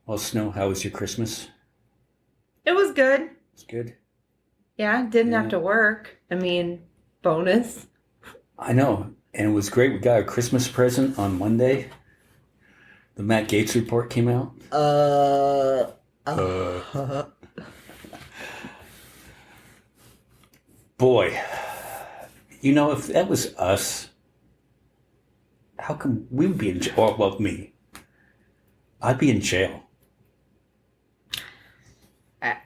Well, Snow, how was your Christmas? It was good. It's good. Yeah, didn't have Yeah, to work. I mean, bonus. I know. And it was great. We got a Christmas present on Monday. The Matt Gaetz report came out. Uh, Uh, uh, boy, if that was us, how come we would be in jail? Well, me. I'd be in jail. I,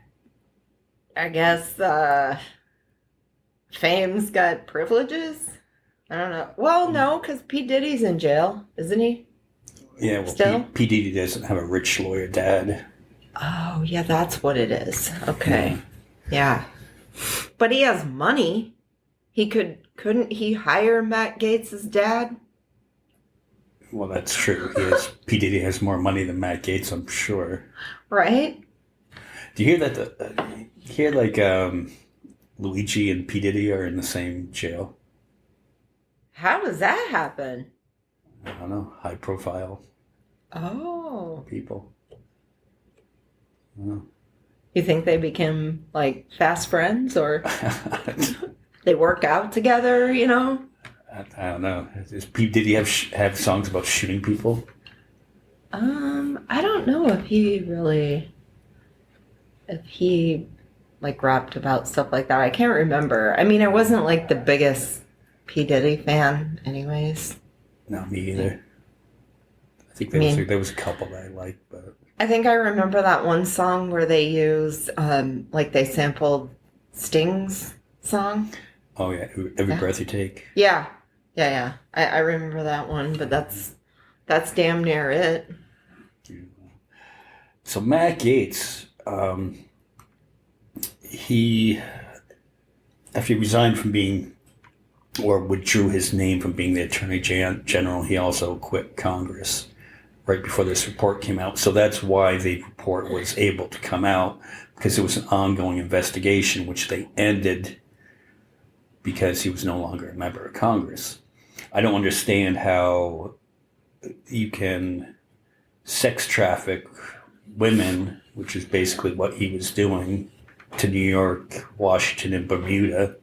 I guess fame's got privileges. I don't know. Well, no, because P. Diddy's in jail, isn't he? Yeah, well, Still? P. Diddy doesn't have a rich lawyer dad. Oh, yeah, that's what it is. Yeah. Okay. Yeah. But he has money. Couldn't he hire Matt Gates' dad? Well, that's true. P. Diddy has more money than Matt Gaetz, I'm sure. Right? Do you hear that? Luigi and P. Diddy are in the same jail. How does that happen? I don't know, high profile Oh. people. I You think they became like fast friends or they work out together? I don't know. Did he have songs about shooting people? I don't know if he like rapped about stuff like that. I can't remember. I mean, I wasn't like the biggest P. Diddy fan anyways. No, me either. I think I mean, there was a couple that I liked, but I think I remember that one song where they used like they sampled Sting's song. oh yeah, every Yeah. breath you take. Yeah. Yeah, yeah. I remember that one, but that's damn near it. So Matt Gaetz, he after he resigned from being or withdrew his name from being the Attorney General, he also quit Congress right before this report came out. So that's why the report was able to come out, because it was an ongoing investigation, which they ended because he was no longer a member of Congress. I don't understand how you can sex traffic women, which is basically what he was doing, to New York, Washington, and Bermuda,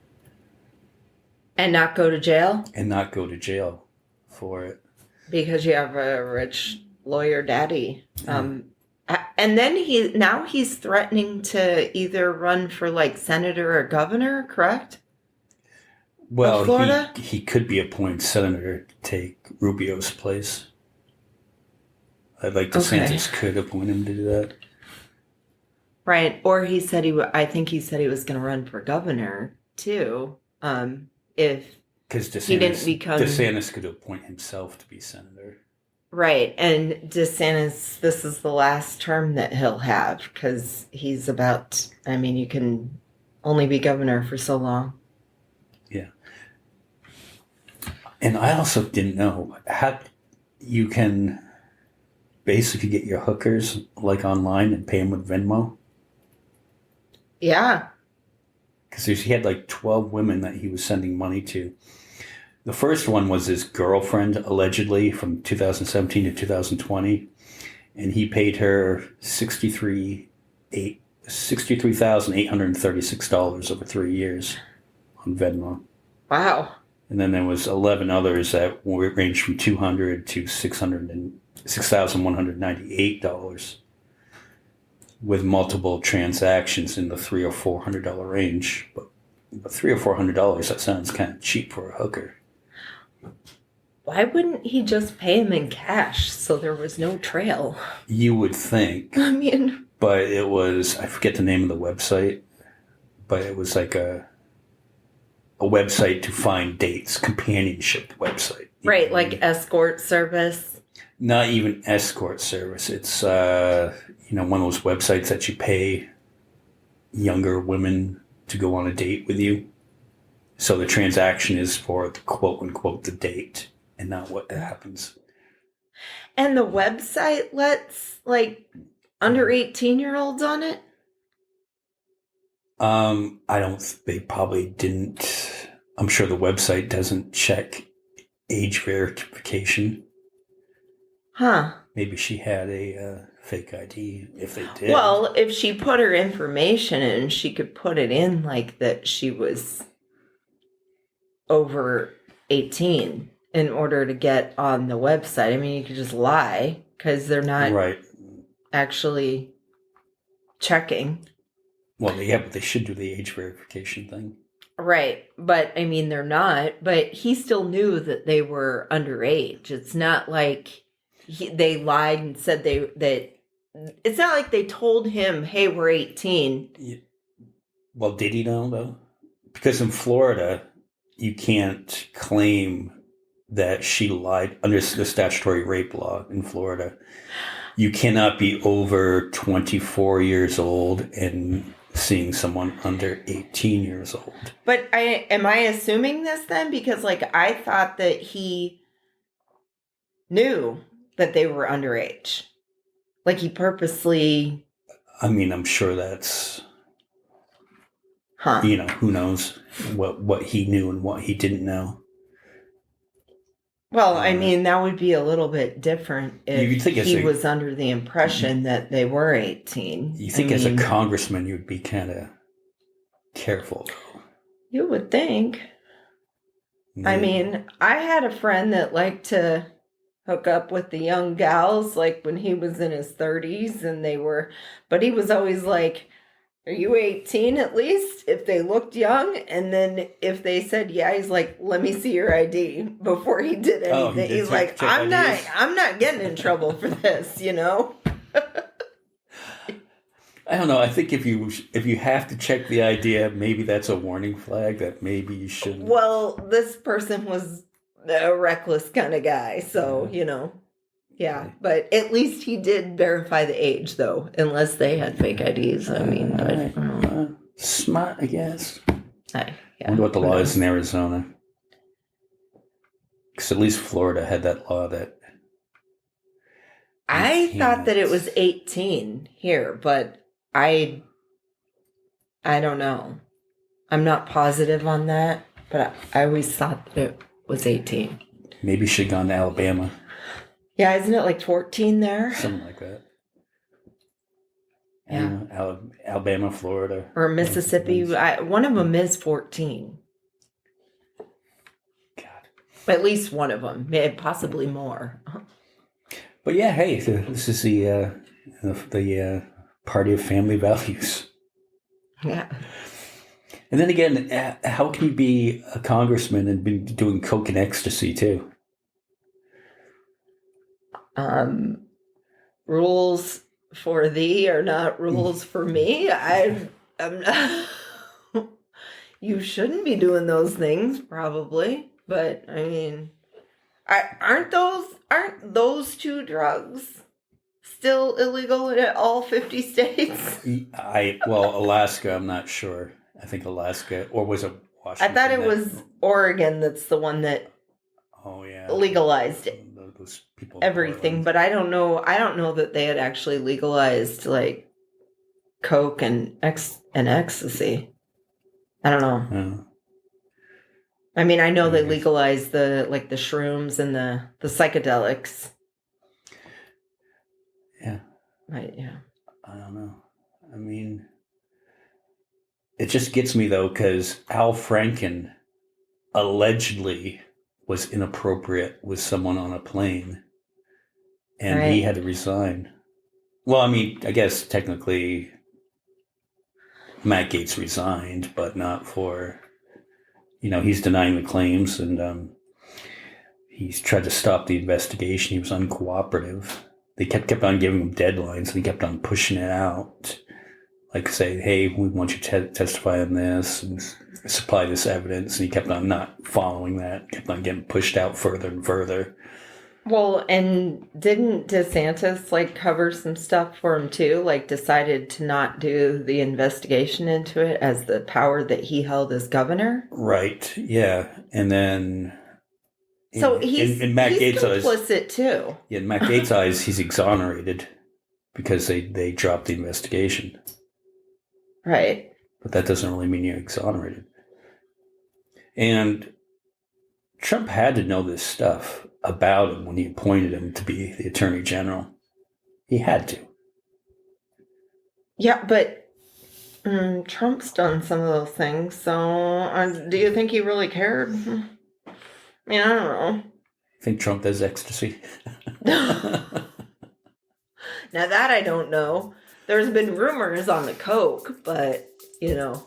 And not go to jail and not go to jail for it. because you have a rich lawyer daddy. And then he's threatening to either run for like senator or governor, correct? Of Well, Florida? he could be appointed senator to take Rubio's place. I'd like Okay. DeSantis could appoint him to do that. Right. Or he said I think he said he was going to run for governor too. If Because he didn't become DeSantis could appoint himself to be senator. right. And DeSantis, this is the last term that he'll have because I mean, you can only be governor for so long. Yeah. And I also didn't know how you can basically get your hookers like online and pay them with Venmo. Yeah. Because he had like 12 women that he was sending money to. The first one was his girlfriend, allegedly, from 2017 to 2020. And he paid her $63,836 over 3 years on Venmo. Wow. And then there was 11 others that ranged from $200 to $6,198 with multiple transactions in the $300 or $400 range. But $300 or $400, that sounds kind of cheap for a hooker. Why wouldn't he just pay him in cash so there was no trail? You would think, I mean, but it was, I forget the name of the website, but it was like a website to find dates, companionship website. right, like escort service. Not even escort service. It's one of those websites that you pay younger women to go on a date with you. So the transaction is for the quote unquote the date and not what happens. And the website lets like under 18-year-olds on it? I don't. They probably didn't. I'm sure the website doesn't check age verification. Huh. Maybe she had a fake ID if they did. Well, if she put her information in, she could put it in like that she was over 18 in order to get on the website. I mean, you could just lie because they're not right. actually checking. Well, yeah, but they should do the age verification thing. Right. But I mean, they're not. But he still knew that they were underage. It's not like they lied and said that. It's not like they told him, hey, we're 18. Yeah. Well, did he know, though? Because in Florida, you can't claim that she lied under the statutory rape law in Florida. You cannot be over 24 years old and seeing someone under 18 years old. But am I assuming this then? Because like I thought that he knew that they were underage. Like he purposely. I mean, I'm sure that's. You know, who knows what he knew and what he didn't know. Well, I mean, that would be a little bit different if he was under the impression that they were 18. You think as a congressman, you'd be kind of careful, though. You would think. Yeah. I mean, I had a friend that liked to hook up with the young gals, like when he was in his 30s, but he was always like, are you 18 at least? If they looked young, and then if they said yeah, he's like, let me see your ID before he did anything. He's like, I'm not getting in trouble for this, you know? I don't know. I think if you have to check the ID, maybe that's a warning flag that maybe you shouldn't. Well, this person was a reckless kind of guy, so you know. Yeah, but at least he did verify the age, though, unless they had fake IDs. I mean, I don't know. Smart, I guess. Yeah, I wonder what the law is in Arizona. Because at least Florida had that law that... I thought that it was 18 here, but I don't know. I'm not positive on that, but I always thought that it was 18. Maybe you should have gone to Alabama. Yeah, isn't it like 14 there? Something like that. Yeah. Alabama, Florida. Or Mississippi. One of them is 14. God. At least one of them. Possibly more. But yeah, hey, this is the party of family values. Yeah. And then again, how can you be a congressman and be doing coke and ecstasy too? Rules for thee are not rules for me. I'm not. You shouldn't be doing those things, probably. But I mean, aren't those two drugs still illegal in all 50 states? Alaska, I'm not sure. I think Alaska, or was it Washington? I thought it was Oregon that's the one that legalized it. Those people everything, but I don't know that they had actually legalized like coke and ecstasy. I don't know. Yeah. I mean, I know they legalized the shrooms and the psychedelics. Yeah. Right, yeah. I don't know. I mean, it just gets me though, because Al Franken allegedly was inappropriate with someone on a plane, and he had to resign. Well, I mean, I guess technically Matt Gaetz resigned, but not for, he's denying the claims, and he's tried to stop the investigation. He was uncooperative. They kept on giving him deadlines, and he kept on pushing it out. Like say, hey, we want you to testify on this and supply this evidence. And he kept on not following that, kept on getting pushed out further and further. Well, and didn't DeSantis cover some stuff for him too? Decided to not do the investigation into it as the power that he held as governor? Right, yeah. And then... So he's complicit too. Yeah, in Matt Gaetz' eyes, he's exonerated because they dropped the investigation. Right. But that doesn't really mean you're exonerated. And Trump had to know this stuff about him when he appointed him to be the Attorney General. He had to. Yeah, but Trump's done some of those things. So do you think he really cared? I mean, I don't I think Trump does ecstasy. know. Now that I don't know. There's been rumors on the coke, but you know.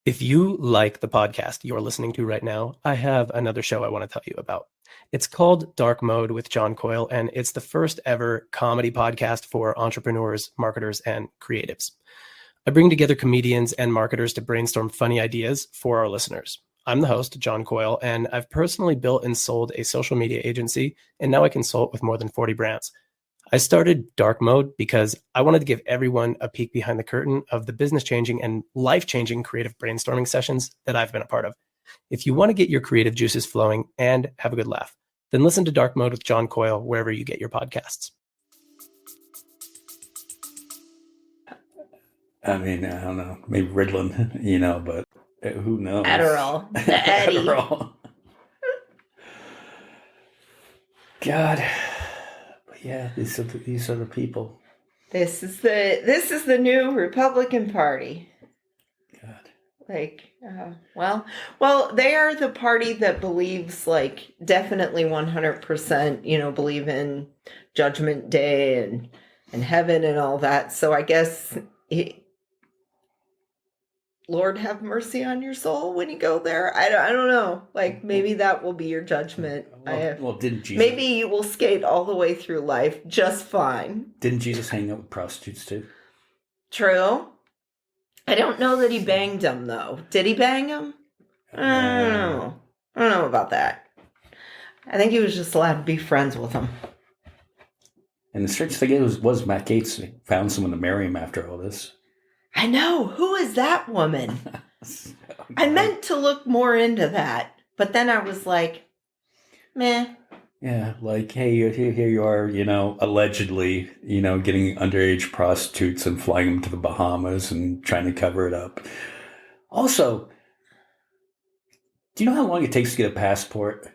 If you like the podcast you're listening to right now, I have another show I want to tell you about. It's called Dark Mode with John Coyle, and it's the first ever comedy podcast for entrepreneurs, marketers, and creatives. I bring together comedians and marketers to brainstorm funny ideas for our listeners. I'm the host, John Coyle, and I've personally built and sold a social media agency, and now I consult with more than 40 brands. I started Dark Mode because I wanted to give everyone a peek behind the curtain of the business-changing and life-changing creative brainstorming sessions that I've been a part of. If you want to get your creative juices flowing and have a good laugh, then listen to Dark Mode with John Coyle wherever you get your podcasts. I mean, I don't know, maybe Ritalin, but who knows? Adderall. The Eddie. Adderall. God. Yeah, these are the people. This is the new Republican Party. God. Like, well, they are the party that believes, like, definitely 100%, believe in Judgment Day and heaven and all that. So I guess, Lord have mercy on your soul when you go there. I don't know. Like, maybe that will be your judgment. Well, didn't Jesus? Maybe you will skate all the way through life just fine. Didn't Jesus hang out with prostitutes too? True. I don't know that he banged them, though. Did he bang them? I don't know. I don't know about that. I think he was just allowed to be friends with them. And the strange thing was Matt Gaetz found someone to marry him after all this. I know. Who is that woman? I meant to look more into that, but then I was like, meh. Yeah, like, hey, here you are, allegedly, getting underage prostitutes and flying them to the Bahamas and trying to cover it up. Also, do you know how long it takes to get a passport?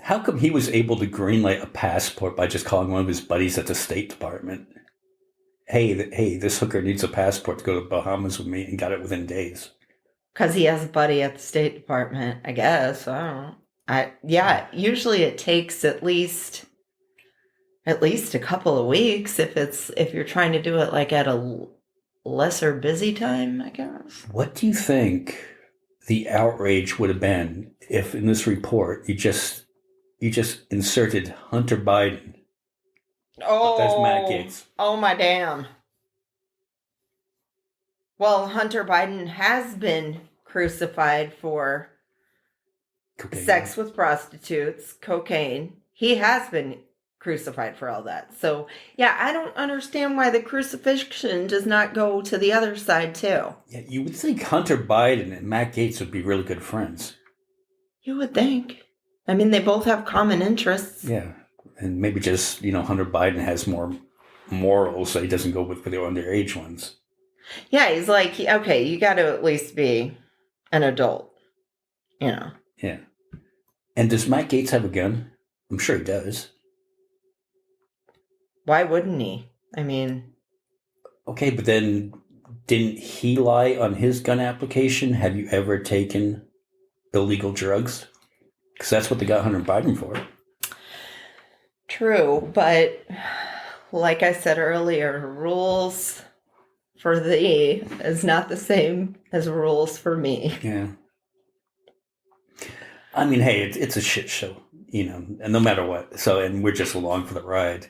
How come he was able to greenlight a passport by just calling one of his buddies at the State Department? Hey, this hooker needs a passport to go to the Bahamas with me, and got it within days. Because he has a buddy at the State Department, I guess. I don't know. Usually it takes at least a couple of weeks if you're trying to do it like at a lesser busy time, I guess. What do you think the outrage would have been if in this report you just inserted Hunter Biden? Oh, that's Matt Gaetz. Oh my damn. Well, Hunter Biden has been crucified for Cocaine. Sex with prostitutes, cocaine. He has been crucified for all that. So, yeah, I don't understand why the crucifixion does not go to the other side, too. Yeah, you would think Hunter Biden and Matt Gaetz would be really good friends. You would think. I mean, they both have common interests. Yeah, and maybe just, Hunter Biden has more morals that he doesn't go with the underage ones. Yeah, he's like, okay, you got to at least be an adult, Yeah. And does Matt Gaetz have a gun? I'm sure he does. Why wouldn't he? I mean... Okay, but then didn't he lie on his gun application? Have you ever taken illegal drugs? Because that's what they got Hunter Biden for. True, but like I said earlier, rules for thee is not the same as rules for me. Yeah. I mean, hey, it's a shit show, and no matter what. So, and we're just along for the ride,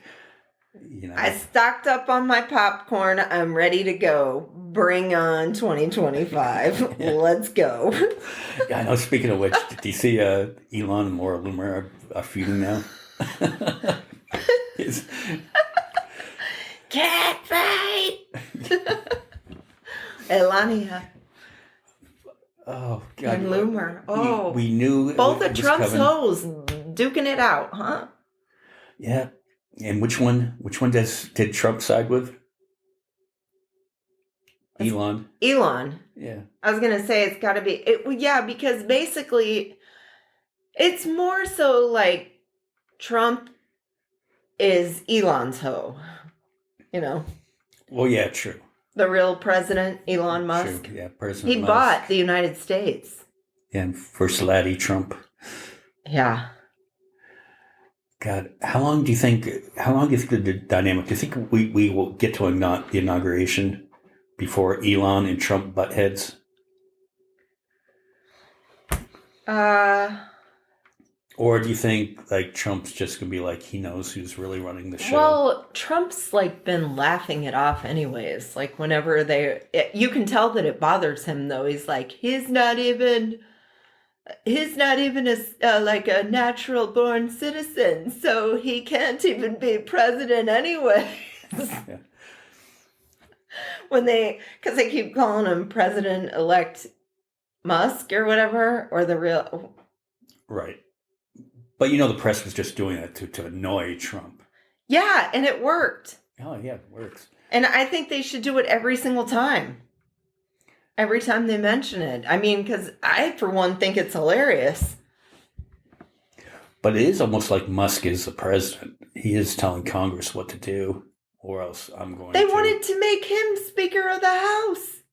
I stocked up on my popcorn. I'm ready to go. Bring on 2025. Yeah. Let's go. Yeah, I know. Speaking of which, did you see Elon and Laura Loomer are feuding now? Cat fight! Elania. Oh, God. And Loomer. Oh. We knew. Both of Trump's hoes duking it out, huh? Yeah. And which one did Trump side with? Elon. Yeah. I was going to say it's got to be. Yeah, because basically it's more so like Trump is Elon's hoe. You know, Well, yeah, true. the real president, Elon Musk. True. Yeah, President He Musk. bought the United States. And First Laddie Trump. Yeah. God, how long do you think the dynamic, do you think we will get to the inauguration before Elon and Trump butt heads? Or do you think like Trump's just going to be like, he knows who's really running the show? Well, Trump's like been laughing it off anyways. Like whenever you can tell that it bothers him though. He's like, he's not even like a natural born citizen, so he can't even be president anyways. Yeah. Because they keep calling him President-elect Musk or whatever, or the real. Right. But the press was just doing that to annoy Trump. Yeah, and it worked. Oh, yeah, it works. And I think they should do it every single time. Every time they mention it. I mean, because I, for one, think it's hilarious. But it is almost like Musk is the president. He is telling Congress what to do, or else I'm going to. They wanted to make him Speaker of the House.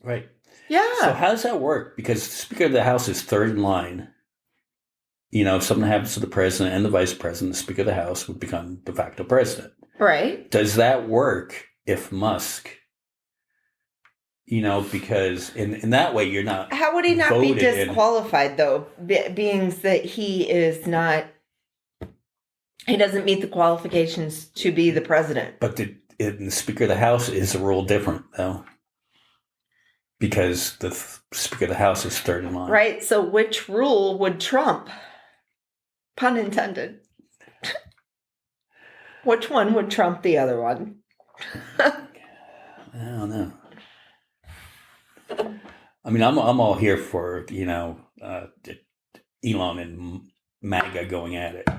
Right. Yeah. So how does that work? Because the Speaker of the House is third in line. If something happens to the president and the vice president, the Speaker of the House would become de facto president. Right. Does that work if Musk, because in that way you're not. How would he not be disqualified, though, being that he doesn't meet the qualifications to be the president? But the Speaker of the House is a rule different, though. Because the Speaker of the House is third in line. Right. So which rule would trump? Pun intended. Which one would trump the other one? I don't know. I mean, I'm all here for, Elon and MAGA going at it.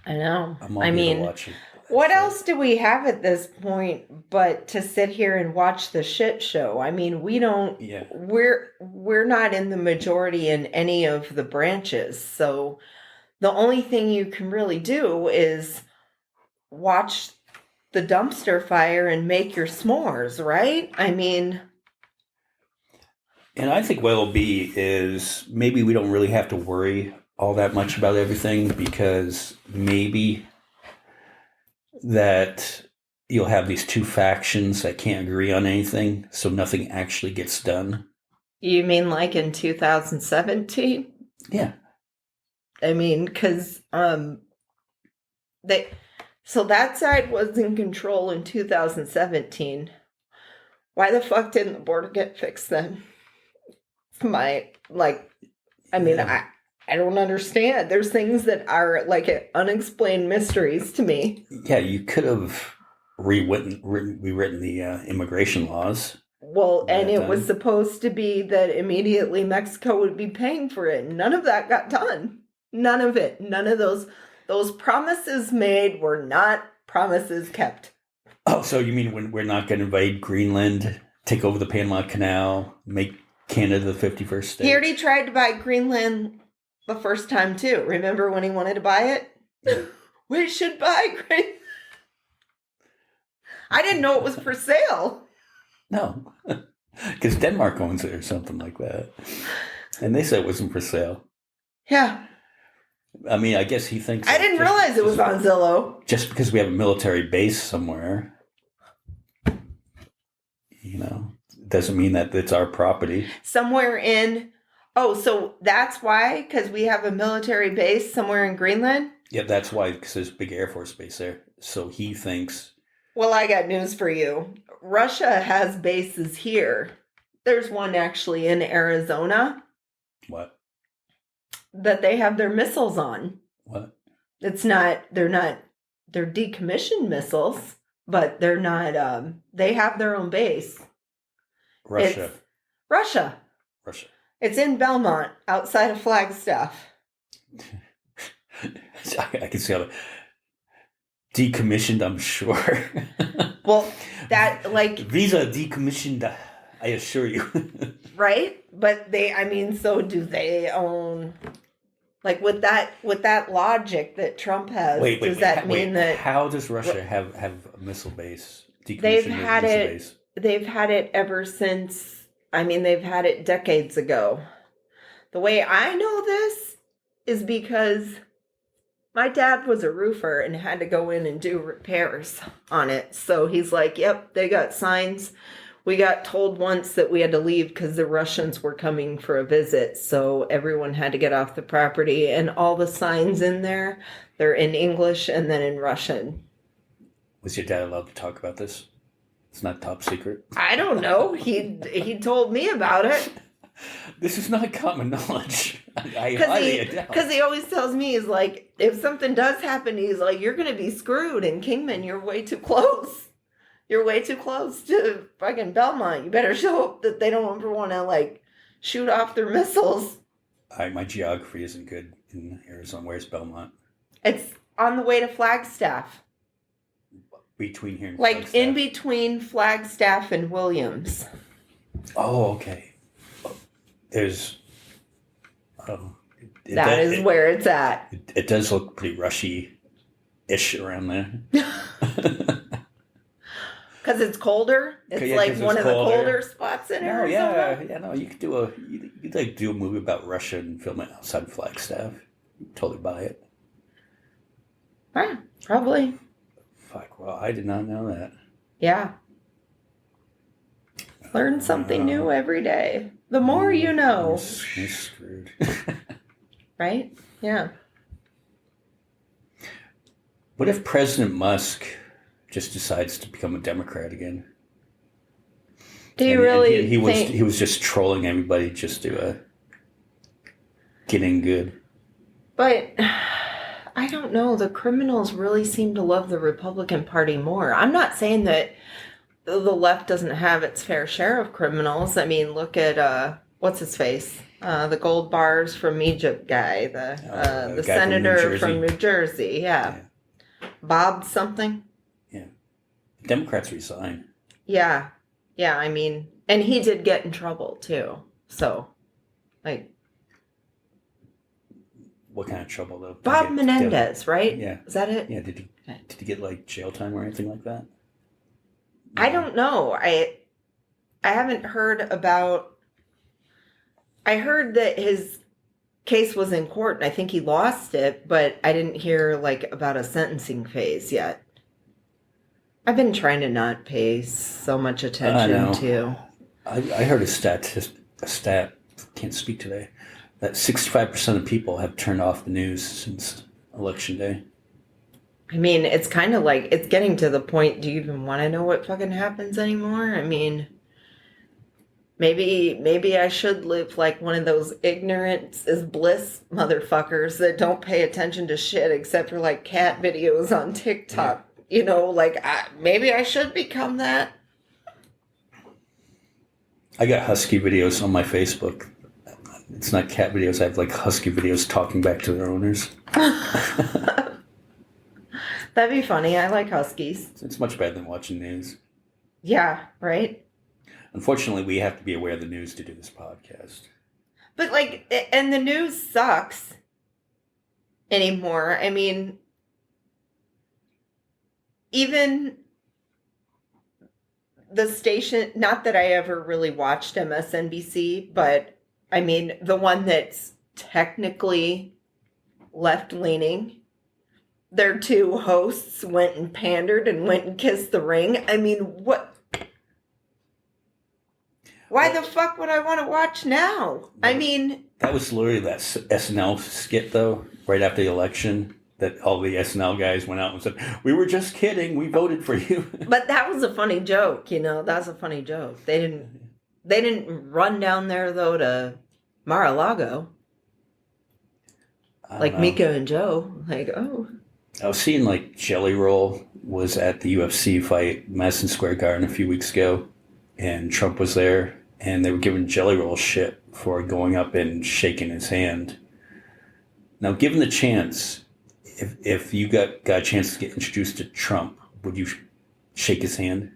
I know. I'm all here to watch it. What else do we have at this point but to sit here and watch the shit show? I mean, we don't. Yeah. We're not in the majority in any of the branches, so the only thing you can really do is watch the dumpster fire and make your s'mores, right? I mean. And I think what it'll be is maybe we don't really have to worry all that much about everything, because maybe that you'll have these two factions that can't agree on anything, so nothing actually gets done. You mean like in 2017? Yeah. I mean, because so that side was in control in 2017. Why the fuck didn't the border get fixed then? I don't understand. There's things that are like unexplained mysteries to me. Yeah, you could have rewritten the immigration laws. Well, and it was supposed to be that immediately Mexico would be paying for it. None of that got done. None of it. None of those promises made were not promises kept. Oh, so you mean when we're not going to invade Greenland, take over the Panama Canal, make Canada the 51st state? He already tried to buy Greenland the first time too. Remember when he wanted to buy it? Yeah. We should buy Greenland. I didn't know it was for sale. No, because Denmark owns it or something like that. And they said it wasn't for sale. Yeah. I mean, I guess he thinks... I didn't realize it was on Zillow. Just because we have a military base somewhere, doesn't mean that it's our property. Somewhere in... Oh, so that's why? Because we have a military base somewhere in Greenland? Yeah, that's why, because there's a big Air Force base there. So he thinks... Well, I got news for you. Russia has bases here. There's one actually in Arizona. What? That they have their missiles on. What? They're decommissioned missiles, but they're not, they have their own base. Russia. Russia. It's in Belmont, outside of Flagstaff. I can see how decommissioned, I'm sure. Well, that Visa decommissioned, I assure you. Right? But so do they own Like with that logic that Trump has, does that mean that how does Russia have a missile base? They've had it ever since. I mean, they've had it decades ago. The way I know this is because my dad was a roofer and had to go in and do repairs on it. So he's like, "Yep, they got signs." We got told once that we had to leave because the Russians were coming for a visit. So everyone had to get off the property. And all the signs in there, they're in English and then in Russian. Was your dad allowed to talk about this? It's not top secret. I don't know. He told me about it. This is not common knowledge. Because he always tells me, he's like, if something does happen, he's like, you're going to be screwed. And Kingman, you're way too close. You're way too close to fucking Belmont. You better show up that they don't ever want to, like, shoot off their missiles. My geography isn't good in Arizona. Where's Belmont? It's on the way to Flagstaff. Between here and like, Flagstaff? in between Flagstaff and Williams. Oh, okay. There's... Oh, that is where it's at. It does look pretty rushy-ish around there. Because it's colder. It's like one of the colder spots in Arizona. No, you could do a movie about Russia and film it outside Flagstaff. Totally buy it. Yeah, probably. Fuck, well, I did not know that. Yeah. Learn something new every day. The more you know. You're screwed. Right? Yeah. What if President Musk just decides to become a Democrat again? Do you really think... He was just trolling everybody just to get in good. But I don't know. The criminals really seem to love the Republican Party more. I'm not saying that the left doesn't have its fair share of criminals. I mean, look at what's his face, the gold bars from Egypt guy, the senator from New Jersey. Yeah. Bob something. Yeah, Democrats resign. Yeah. I mean, and he did get in trouble too. So, like, what kind of trouble though? Bob Menendez, right? Yeah, is that it? Yeah. Did he get like jail time or anything like that? I don't know. I haven't heard about. I heard that his case was in court, and I think he lost it, but I didn't hear like about a sentencing phase yet. I've been trying to not pay so much attention to. I heard a stat. Can't speak today. That 65% of people have turned off the news since Election Day. I mean, it's kind of like, it's getting to the point, do you even want to know what fucking happens anymore? I mean, maybe I should live like one of those ignorance is bliss motherfuckers that don't pay attention to shit except for like cat videos on TikTok. Yeah. You know, like, maybe I should become that. I got husky videos on my Facebook. It's not cat videos. I have like husky videos talking back to their owners. That'd be funny. I like huskies. It's much better than watching news. Yeah, right? Unfortunately, we have to be aware of the news to do this podcast. But like, and the news sucks anymore. I mean, even the station, not that I ever really watched MSNBC, but I mean, the one that's technically left-leaning, their two hosts went and pandered and went and kissed the ring. I mean, what? Why the fuck would I want to watch now? I mean... That was literally that SNL skit, though, right after the election, that all the SNL guys went out and said, we were just kidding, we voted for you. But that was a funny joke, you know, that was a funny joke. They didn't run down there, though, to Mar-a-Lago. Like Mika and Joe. Like, oh... I was seeing like Jelly Roll was at the UFC fight, Madison Square Garden, a few weeks ago, and Trump was there, and they were giving Jelly Roll shit for going up and shaking his hand. Now, given the chance, if you got a chance to get introduced to Trump, would you shake his hand?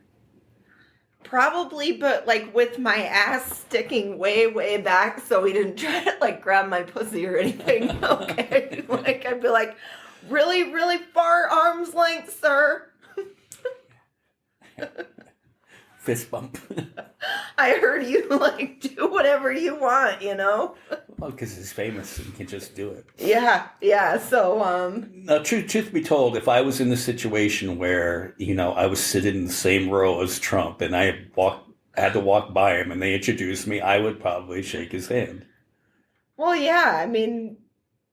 Probably, but like with my ass sticking way, way back so he didn't try to like grab my pussy or anything. Okay. Like I'd be like, really, really far arm's length, sir. Fist bump. I heard you like do whatever you want, you know? Well, because he's famous and he can just do it. Yeah. So, Now, truth be told, if I was in the situation where, I was sitting in the same row as Trump and I had to walk by him and they introduced me, I would probably shake his hand. well, yeah, I mean,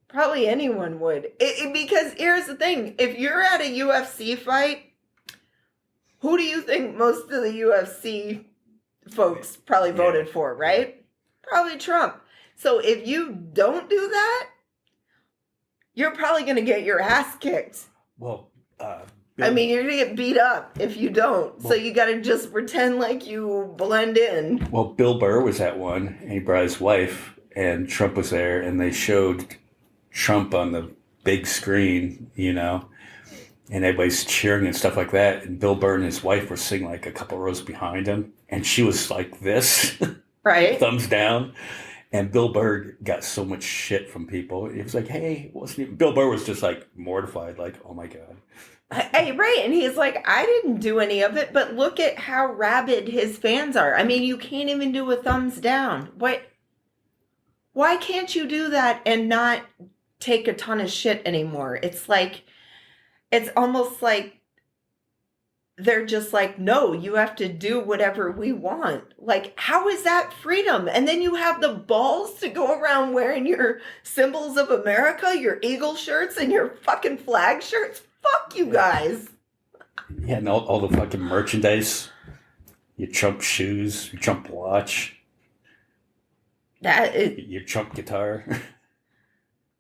probably anyone would. Because here's the thing, if you're at a UFC fight, who do you think most of the UFC folks probably voted for, right? Probably Trump. So if you don't do that, you're probably going to get your ass kicked. Well, you're going to get beat up if you don't. So you got to just pretend like you blend in. Well, Bill Burr was at one, and he brought his wife, and Trump was there, and they showed Trump on the big screen, and everybody's cheering and stuff like that. And Bill Burr and his wife were sitting like a couple rows behind him, and she was like this, right? Thumbs down. And Bill Burr got so much shit from people. It was like, hey, Bill Burr was just like mortified, like, oh my God. Hey, right. And he's like, I didn't do any of it, but look at how rabid his fans are. I mean, you can't even do a thumbs down. Why can't you do that and not take a ton of shit anymore? It's almost like they're just like, no, you have to do whatever we want. Like, how is that freedom? And then you have the balls to go around wearing your symbols of America, your eagle shirts and your fucking flag shirts. Fuck you guys. Yeah, and all the fucking merchandise. Your Trump shoes, your Trump watch. Your Trump guitar.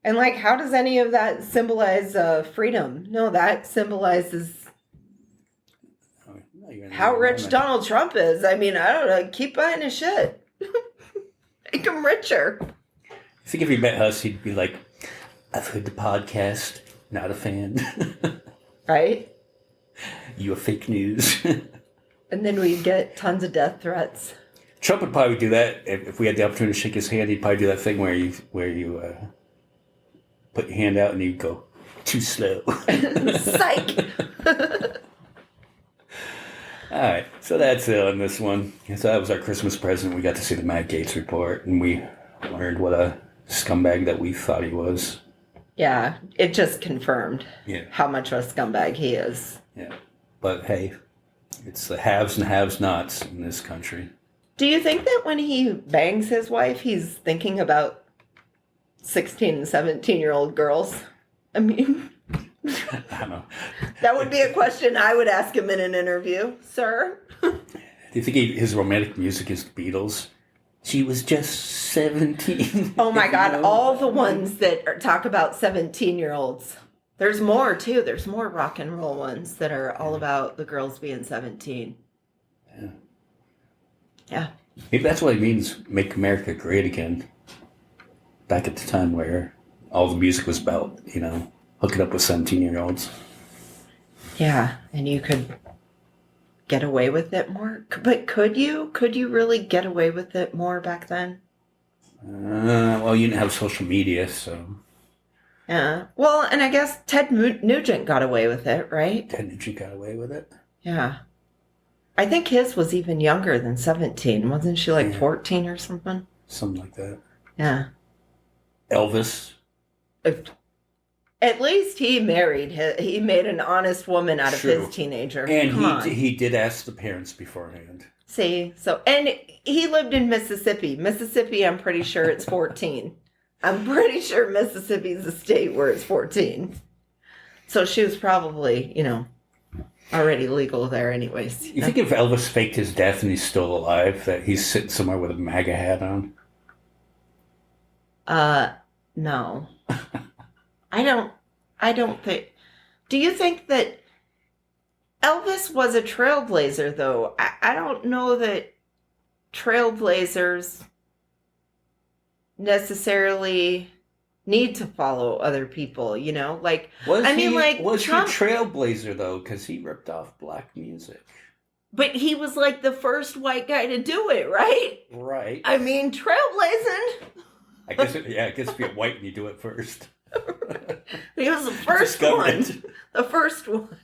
And like, how does any of that symbolize freedom? No, that symbolizes how rich Donald Trump is. I mean, I don't know. Keep buying his shit. Make him richer. I think if he met us, he'd be like, I've heard the podcast, not a fan. Right? You are fake news. And then we get tons of death threats. Trump would probably do that. If we had the opportunity to shake his hand, he'd probably do that thing where you put your hand out and you go, too slow. Psych. All right, so that's it on this one. So that was our Christmas present. We got to see the Matt Gaetz report, and we learned what a scumbag that we thought he was. Yeah, it just confirmed how much of a scumbag he is. Yeah, but hey, it's the haves and have-nots in this country. Do you think that when he bangs his wife, he's thinking about 16 and 17-year-old girls? I mean, I don't know. That would be a question I would ask him in an interview, sir. Do you think his romantic music is the Beatles? She was just 17. Oh my God, all the ones that talk about 17-year-olds. There's more too. There's more rock and roll ones that are all about the girls being 17. Yeah. Maybe that's what it means, make America great again. Back at the time where all the music was about, hooking up with 17-year-olds. Yeah, and you could get away with it more. But could you? Could you really get away with it more back then? Well, you didn't have social media, so... Yeah. Well, and I guess Ted Nugent got away with it, right? Ted Nugent got away with it? Yeah. I think his was even younger than 17. Wasn't she like 14 or something? Something like that. Yeah. Elvis. At least he married. He made an honest woman out of his teenager. And he did ask the parents beforehand. See? And he lived in Mississippi. Mississippi, I'm pretty sure it's 14. I'm pretty sure Mississippi's a state where it's 14. So she was probably, already legal there anyways. You think if Elvis faked his death and he's still alive, that he's sitting somewhere with a MAGA hat on? No. I don't think... Do you think that Elvis was a trailblazer, though? I don't know that trailblazers necessarily need to follow other people, Like, Was he Trump, a trailblazer, though? Because he ripped off black music. But he was like the first white guy to do it, right? Right. I mean, trailblazing. I guess if you're white and you do it first. He was the first one. The first one.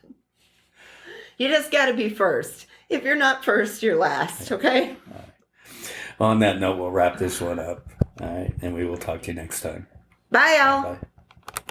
You just got to be first. If you're not first, you're last, okay? All right. On that note, we'll wrap this one up. All right. And we will talk to you next time. Bye, y'all. Bye.